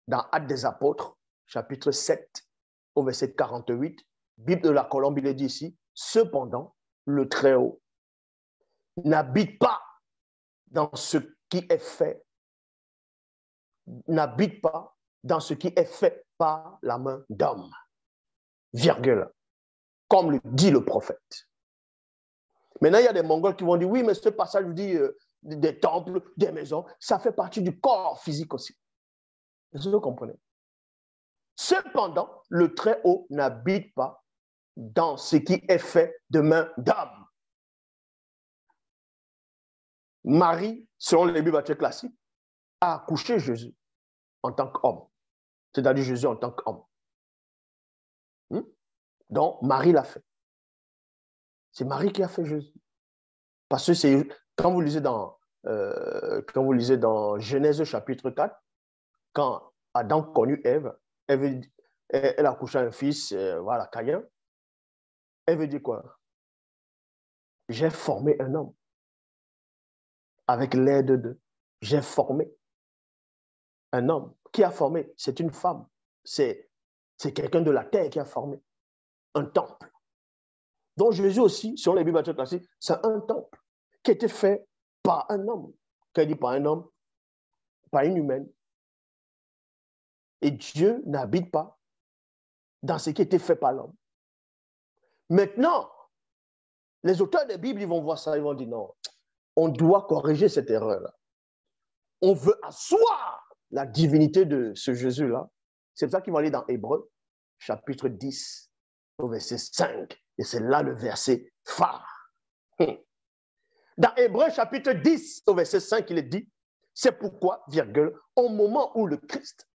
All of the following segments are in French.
dans Actes des Apôtres, chapitre 7, au verset 48, Bible de la Colombe, il est dit ici, cependant, le Très-Haut n'habite pas dans ce qui est fait, n'habite pas dans ce qui est fait par la main d'homme, virgule, comme le dit le prophète. Maintenant, il y a des Mongols qui vont dire, oui, mais ce passage dit des temples, des maisons, ça fait partie du corps physique aussi. Est-ce que vous comprenez? Cependant, le Très-Haut n'habite pas dans ce qui est fait de main d'homme. Marie, selon les Bibles classiques, a accouché Jésus en tant qu'homme. C'est-à-dire Jésus en tant qu'homme. Donc, Marie l'a fait. C'est Marie qui a fait Jésus. Parce que c'est quand vous lisez dans Genèse chapitre 4, quand Adam connut Ève, elle a accouché un fils, voilà, Caïn. Elle veut dire quoi? J'ai formé un homme avec l'aide de. J'ai formé un homme. Qui a formé? C'est une femme. C'est quelqu'un de la terre qui a formé un temple. Donc Jésus aussi, selon les Bibles classiques, c'est un temple qui a été fait par un homme. Quand il dit par un homme, par une humaine. Et Dieu n'habite pas dans ce qui a été fait par l'homme. Maintenant, les auteurs des Bibles, ils vont voir ça, ils vont dire non, on doit corriger cette erreur-là. On veut asseoir la divinité de ce Jésus-là. C'est pour ça qu'ils vont aller dans Hébreux, chapitre 10, au verset 5. Et c'est là le verset phare. Dans Hébreux, chapitre 10, au verset 5, il est dit, c'est pourquoi, virgule, au moment où le Christ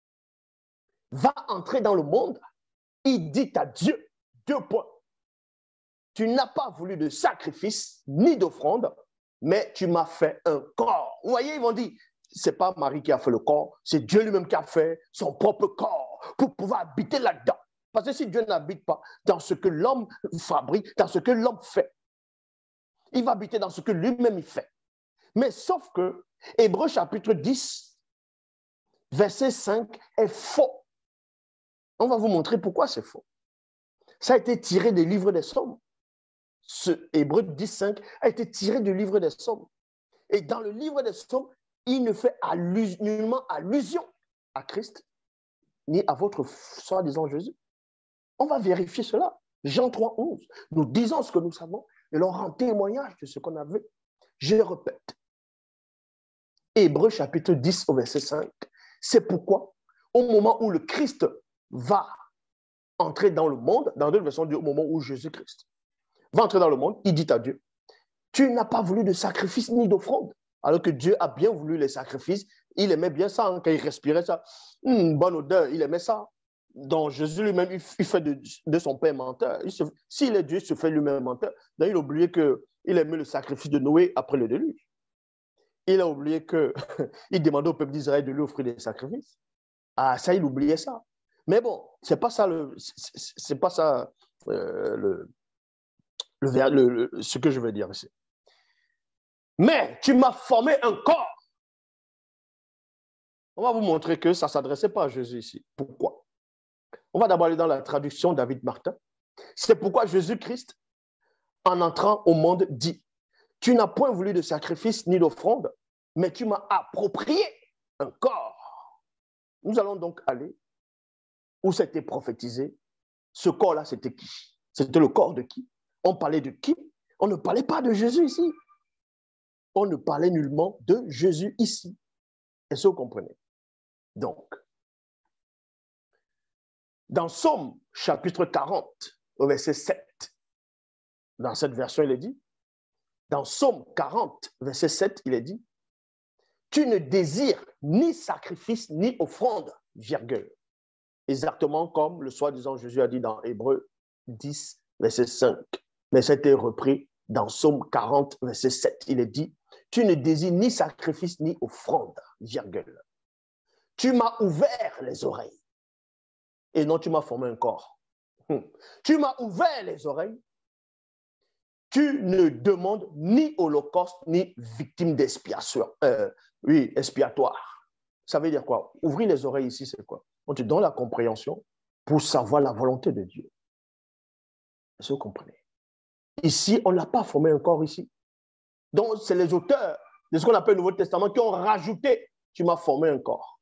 va entrer dans le monde, il dit à Dieu, 2 points. Tu n'as pas voulu de sacrifice ni d'offrande, mais tu m'as fait un corps. Vous voyez, ils vont dire, c'est pas Marie qui a fait le corps, c'est Dieu lui-même qui a fait son propre corps pour pouvoir habiter là-dedans. Parce que si Dieu n'habite pas dans ce que l'homme fabrique, dans ce que l'homme fait, il va habiter dans ce que lui-même il fait. Mais sauf que Hébreux chapitre 10, verset 5 est faux. On va vous montrer pourquoi c'est faux. Ça a été tiré des livres des Psaumes. Ce Hébreux 10, 5 a été tiré du livre des Psaumes. Et dans le livre des Psaumes, il ne fait nullement allusion à Christ, ni à votre soi-disant Jésus. On va vérifier cela. Jean 3, 11. Nous disons ce que nous savons et l'on rend témoignage de ce qu'on a vu. Je répète. Hébreux chapitre 10 au verset 5. C'est pourquoi, au moment où le Christ va entrer dans le monde, dans d'autres versions, au moment où Jésus-Christ va entrer dans le monde, il dit à Dieu, tu n'as pas voulu de sacrifice ni d'offrande. Alors que Dieu a bien voulu les sacrifices. Il aimait bien ça, hein, quand il respirait ça. Une bonne odeur, il aimait ça. Donc Jésus lui-même, il fait de son père menteur. S'il est Dieu, il se fait lui-même menteur. Donc il a oublié qu'il aimait le sacrifice de Noé après le déluge. Il a oublié qu'il demandait au peuple d'Israël de lui offrir des sacrifices. Ah, ça, il oubliait ça. Mais bon, c'est pas ça ce que je veux dire ici. Mais tu m'as formé un corps. On va vous montrer que ça ne s'adressait pas à Jésus ici. Pourquoi? On va d'abord aller dans la traduction David Martin. C'est pourquoi Jésus-Christ, en entrant au monde, dit, tu n'as point voulu de sacrifice ni d'offrande, mais tu m'as approprié un corps. Nous allons donc aller où c'était prophétisé. Ce corps-là, c'était qui? C'était le corps de qui? On parlait de qui? On ne parlait pas de Jésus ici. On ne parlait nullement de Jésus ici. Est-ce que vous comprenez? Donc, dans Psaume chapitre 40, au verset 7, dans cette version, il est dit, dans Psaume 40, verset 7, il est dit, tu ne désires ni sacrifice ni offrande, virgule. Exactement comme le soi-disant Jésus a dit dans Hébreux 10, verset 5. Mais c'était repris dans Psaume 40, verset 7. Il est dit, tu ne désires ni sacrifice ni offrande, virgule. Tu m'as ouvert les oreilles. Et non, tu m'as formé un corps. Tu m'as ouvert les oreilles. Tu ne demandes ni holocauste, ni victime d'expiation. Expiatoire. Ça veut dire quoi? Ouvrir les oreilles ici, c'est quoi? On te donne la compréhension pour savoir la volonté de Dieu. Est-ce que vous comprenez? Ici, on n'a pas formé un corps ici. Donc, c'est les auteurs de ce qu'on appelle le Nouveau Testament qui ont rajouté, tu m'as formé un corps.